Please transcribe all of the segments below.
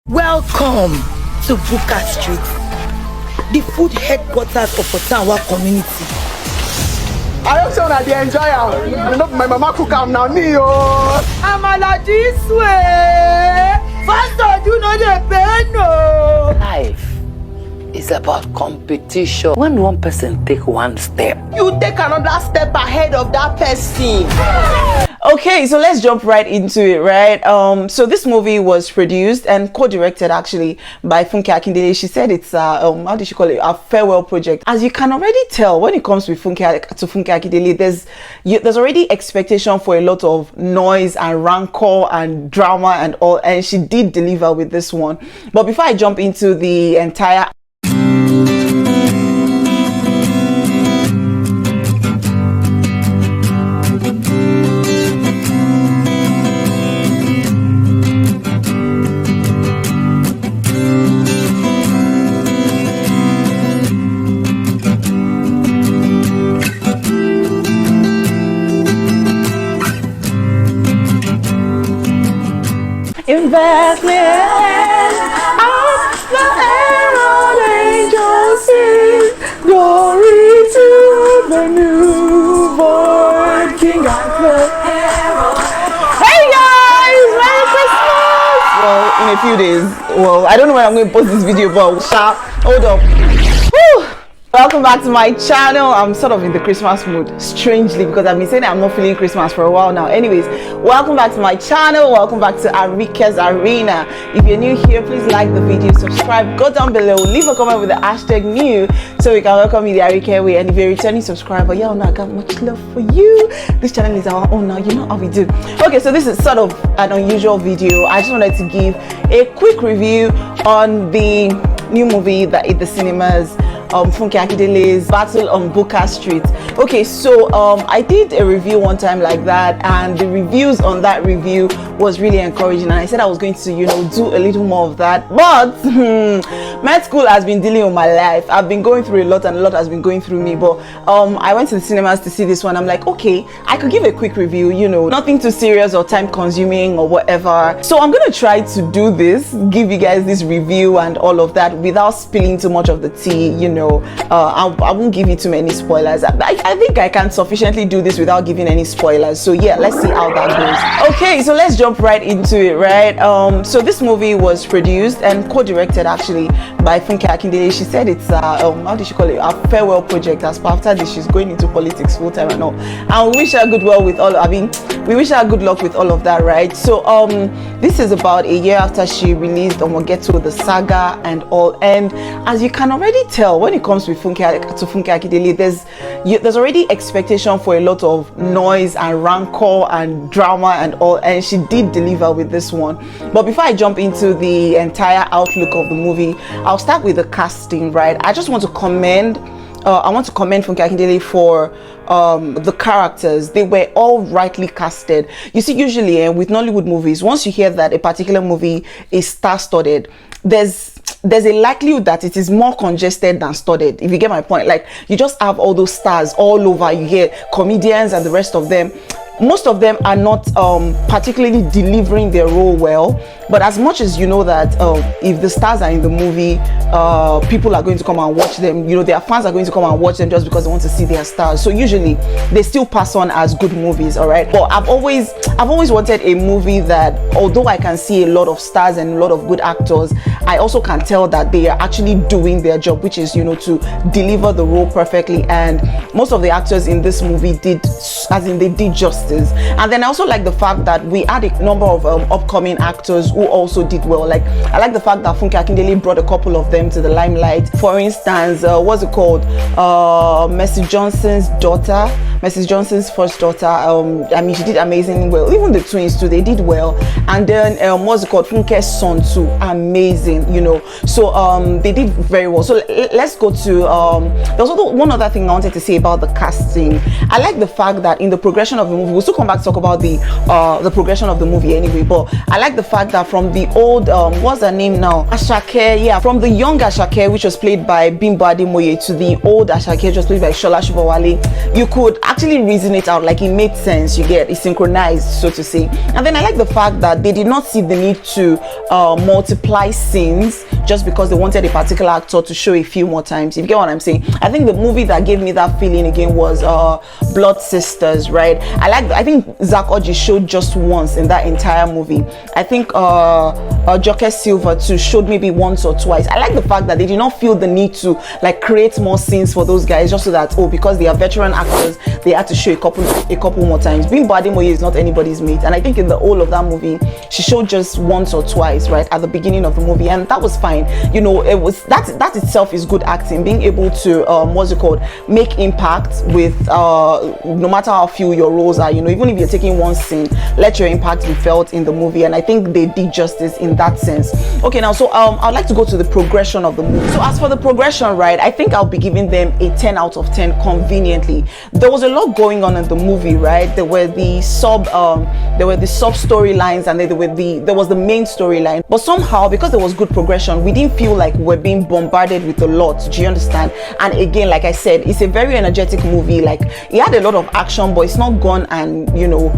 Welcome to BUKA Street, the food headquarters of Ottawa community. I also want to enjoy it. My mama cook am now me Amala this way. Pastor, do not depend no. Life is about competition. When one person take one step, you take another step ahead of that person. Okay, so let's jump right into it, right? So this movie was produced and co-directed actually by Funke Akindele. She said it's how did she call it, a farewell project. As you can already tell, when it comes to Funke Akindele, there's already expectation for a lot of noise and rancor and drama and all, and she did deliver with this one. But before I jump into the entire investment of the herald angels sing glory to the newborn King of the herald. Hey guys, Merry Christmas! Well, in a few days. Well, I don't know when I'm going to post this video, but hold up. Whew. Welcome back to my channel. I'm sort of in the Christmas mood, strangely, because I've been saying I'm not feeling Christmas for a while now. Anyways, welcome back to my channel. Welcome back to ARIKE'S Arena. If you're new here, please like the video, subscribe, go down below, leave a comment with the hashtag new so we can welcome you the Arike way. And if you're a returning subscriber, yeah, I got much love for you. This channel is our own now, you know how we do. Okay, so this is sort of an unusual video. I just wanted to give a quick review on the new movie that hit the cinemas, Funke Akindele's Battle on BUKA Street. Okay, so I did a review one time like that, and the reviews on that review was really encouraging, and I said I was going to, you know, do a little more of that. But med school has been dealing with my life. I've been going through a lot, and a lot has been going through me. But I went to the cinemas to see this one. I'm like, okay, I could give a quick review, you know, nothing too serious or time consuming or whatever. So I'm gonna try to do this, give you guys this review and all of that without spilling too much of the tea, you know. I won't give you too many spoilers. I think I can sufficiently do this without giving any spoilers. So yeah, let's see how that goes. Okay, so let's jump right into it, right? So this movie was produced and co-directed actually by Funke Akindele. She said it's how did she call it, a farewell project, as after this she's going into politics full time and all. And we wish her good we wish her good luck with all of that, right? So this is about a year after she released Omogeto, the saga and all. And as you can already tell, when it comes to Funke Akindele, there's already expectation for a lot of noise and rancor and drama and all, and she did deliver with this one. But before I jump into the entire outlook of the movie, I'll start with the casting, right? I just want to commend Funke Akindele for the characters. They were all rightly casted. You see, usually with Nollywood movies, once you hear that a particular movie is star-studded, there's a likelihood that it is more congested than studded, if you get my point. Like, you just have all those stars all over. You hear comedians and the rest of them. Most of them are not particularly delivering their role well, but as much as you know that if the stars are in the movie, people are going to come and watch them, you know, their fans are going to come and watch them just because they want to see their stars. So usually they still pass on as good movies, all right? But I've always wanted a movie that, although I can see a lot of stars and a lot of good actors, I also can tell that they are actually doing their job, which is, you know, to deliver the role perfectly. And most of the actors in this movie did, as in they did justice. And then I also like the fact that we had a number of upcoming actors who also did well. Like, I like the fact that Funke Akindele brought a couple of them to the limelight. For instance, what's it called, Mrs. Johnson's daughter, Mrs. Johnson's first daughter. I mean, she did amazing well. Even the twins too, they did well. And then what's it called, Funke's son too, amazing, you know. So they did very well. So let's go to there's also one other thing I wanted to say about the casting. I like the fact that in the progression of the movie, we'll still come back to talk about the progression of the movie anyway, but I like the fact that from the old what's her name now, Asake, yeah, from the young Asake, which was played by Bimbo Ademoye, to the old Asake, which was played by Shola Shubawale, you could actually reason it out, like it made sense, you get, it synchronized, so to say. And then I like the fact that they did not see the need to multiply scenes just because they wanted a particular actor to show a few more times. You get what I'm saying? I think the movie that gave me that feeling again was Blood Sisters, right? I think Zach Oji showed just once in that entire movie. I think Joker Silver too showed maybe once or twice. I like the fact that they did not feel the need to like create more scenes for those guys just so that, oh, because they are veteran actors, they had to show a couple more times. Bimbo Ademoye is not anybody's mate, and I think in the whole of that movie she showed just once or twice, right, at the beginning of the movie, and that was fine. You know, it was that itself is good acting, being able to what's it called, make impact with no matter how few your roles are, you know, even if you're taking one scene, let your impact be felt in the movie, and I think they did justice in that sense. Okay, now so I'd like to go to the progression of the movie. So as for the progression, right, I think I'll be giving them a 10 out of 10 conveniently. There was a lot going on in the movie, right? There were the sub storylines, and there was the main storyline, but somehow because there was good progression, we didn't feel like we're being bombarded with a lot. Do you understand? And again, like I said, it's a very energetic movie. Like, it had a lot of action, but it's not gone and, you know,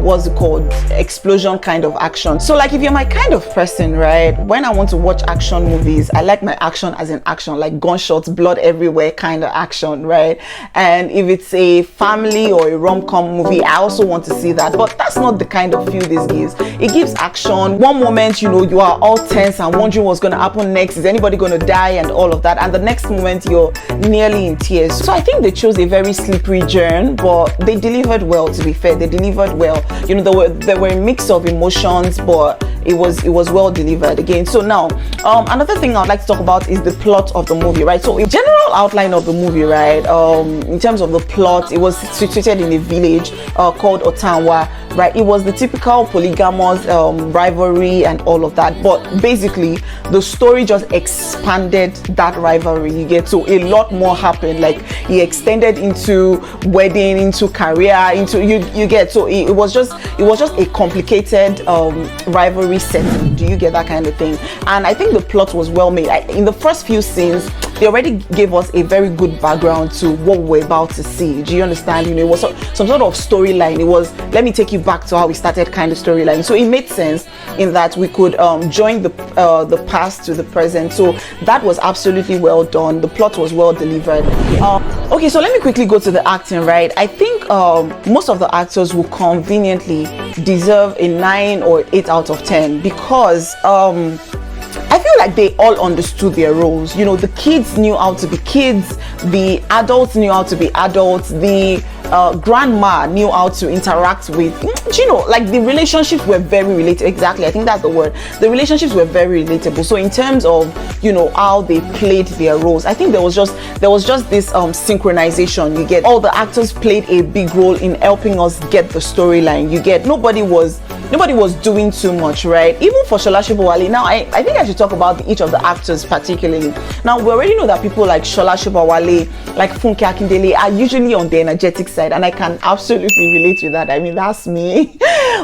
what's it called, explosion kind of action. So like, if you're my kind of person, right, when I want to watch action movies, I like my action as in action, like gunshots, blood everywhere kind of action, right? And if it's a family or a rom-com movie, I also want to see that, but that's not the kind of feel this gives. It gives action. One moment, you know, you are all tense and wondering what's going to happen next, is anybody going to die and all of that, and the next moment you're nearly in tears. So I think they chose a very slippery journey, but they delivered well. To be fair, they delivered well. You know, there were a mix of emotions, but it was well delivered again. So now another thing I'd like to talk about is the plot of the movie, right? So in general outline of the movie, right, in terms of the plot, it was situated in a village called Otanwa, right? It was the typical polygamous rivalry and all of that, but basically the story just expanded that rivalry, you get. So a lot more happened, like he extended into wedding, into career, into you get. So it was just a complicated rivalry setting. Do you get that kind of thing? And I think the plot was well made. In the first few scenes, they already gave us a very good background to what we're about to see. Do you understand? You know, it was some sort of storyline. It was, let me take you back to how we started kind of storyline. So it made sense in that we could join the past to the present. So that was absolutely well done. The plot was well delivered. Okay, so let me quickly go to the acting, right? I think most of the actors will conveniently deserve a 9 or 8 out of 10 because I feel like they all understood their roles. You know, the kids knew how to be kids, the adults knew how to be adults, the grandma knew how to interact with, you know, like the relationships were very relatable. Exactly, I think that's the word. The relationships were very relatable. So in terms of, you know, how they played their roles, I think there was just this synchronization. You get, all the actors played a big role in helping us get the storyline. You get, nobody was doing too much, right? Even for Shola Shobowale. Now I think I should talk about each of the actors particularly. Now we already know that people like Shola Shobowale, like Funke Akindele, are usually on the energetic side, and I can absolutely relate with that. I mean, that's me.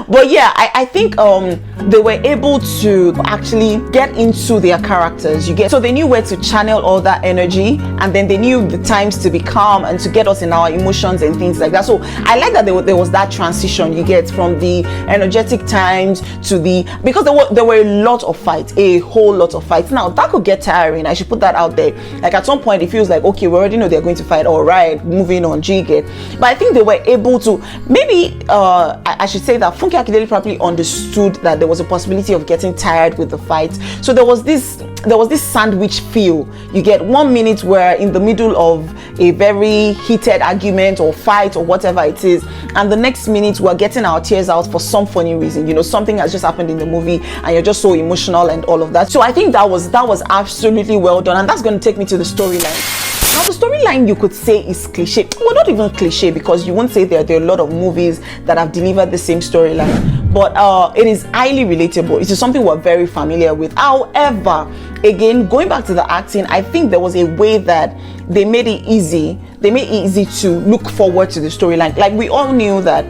But yeah, I think they were able to actually get into their characters. You get, so they knew where to channel all that energy, and then they knew the times to be calm and to get us in our emotions and things like that. So I like that there was that transition. You get from the energetic times to the, because there were a lot of fights, a whole lot of fights. Now that could get tiring. I should put that out there. Like at some point it feels like, okay, we already know they're going to fight. All right, moving on. G get. But I think they were able to, maybe I should say that Funke Akindele probably understood that there was a possibility of getting tired with the fight. So there was this sandwich feel. You get 1 minute we're in the middle of a very heated argument or fight or whatever it is, and the next minute we're getting our tears out for some funny reason. You know, something has just happened in the movie and you're just so emotional and all of that. So I think that was absolutely well done, and that's going to take me to the storyline. Now the storyline you could say is cliche. Well, not even cliche, because you won't say there are a lot of movies that have delivered the same storyline. but it is highly relatable. It is something we're very familiar with. However, again, going back to the acting, I think there was a way that they made it easy. They made it easy to look forward to the storyline. Like we all knew that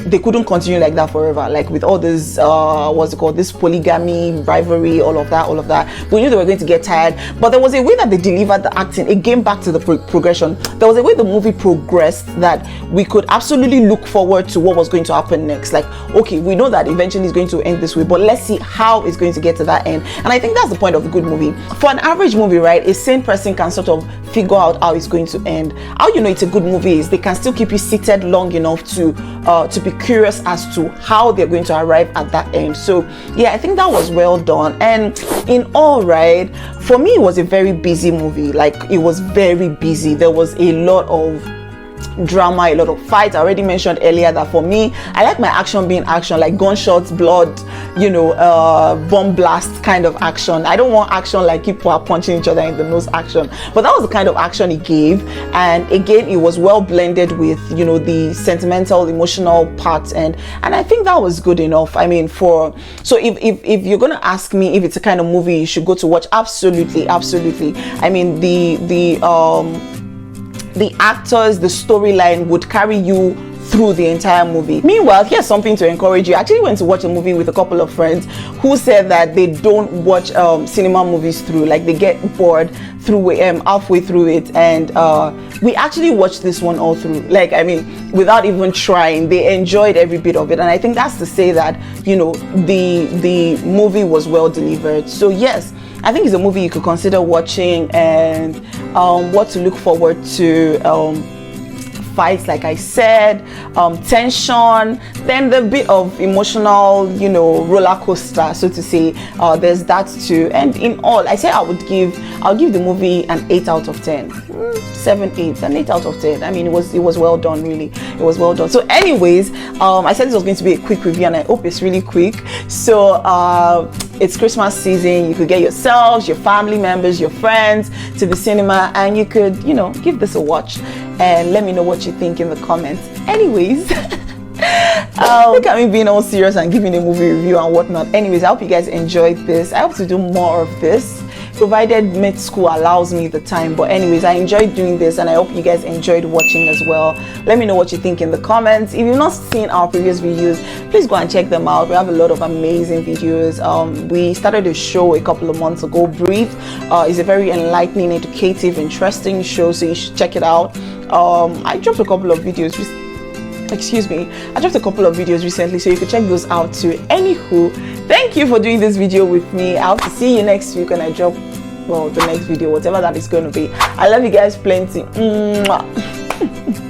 they couldn't continue like that forever. Like with all this what's it called, this polygamy, rivalry, all of that. We knew they were going to get tired, but there was a way that they delivered the acting. Again, back to the progression. There was a way the movie progressed that we could absolutely look forward to what was going to happen next. Like, okay, we know that eventually it's going to end this way, but let's see how it's going to get to that end. And I think that's the point of a good movie. For an average movie, right, a sane person can sort of figure out how it's going to end. How you know it's a good movie is they can still keep you seated long enough to be curious as to how they're going to arrive at that end. So yeah, I think that was well done. And in all, right, for me it was a very busy movie. Like it was very busy. There was a lot of drama, a lot of fights. I already mentioned earlier that for me, I like my action being action, like gunshots, blood, bomb blast kind of action. I don't want action like people are punching each other in the nose action, but that was the kind of action it gave. And again, it was well blended with the sentimental, emotional parts, and I think that was good enough. I mean, so if you're gonna ask me if it's a kind of movie you should go to watch, absolutely. I mean, the actors, the storyline would carry you through the entire movie. Meanwhile, here's something to encourage you. I actually went to watch a movie with a couple of friends who said that they don't watch cinema movies through, like they get bored through halfway through it, and we actually watched this one all through, like, I mean, without even trying. They enjoyed every bit of it, and I think that's to say that the movie was well delivered. So yes, I think it's a movie you could consider watching, and what to look forward to. Fights, like I said, tension, then the bit of emotional, roller coaster, so to say. There's that too. And in all, I say I'll give the movie an 8 out of 10. 7, 8, an 8 out of 10. I mean, it was well done, really. It was well done. So anyways, I said this was going to be a quick review, and I hope it's really quick. So it's Christmas season. You could get yourselves, your family members, your friends to the cinema, and you could, give this a watch and let me know what you think in the comments. Anyways, look at me being all serious and giving a movie review and whatnot. Anyways, I hope you guys enjoyed this. I hope to do more of this, provided med school allows me the time. But anyways, I enjoyed doing this, and I hope you guys enjoyed watching as well. Let me know what you think in the comments. If you've not seen our previous videos, please go and check them out. We have a lot of amazing videos. We started a show a couple of months ago, Breathe. It's a very enlightening, educative, interesting show, so you should check it out. I dropped a couple of videos recently, so you can check those out too. Anywho, thank you for doing this video with me. I hope to see you next week when I drop the next video, whatever that is going to be. I love you guys plenty. Mwah.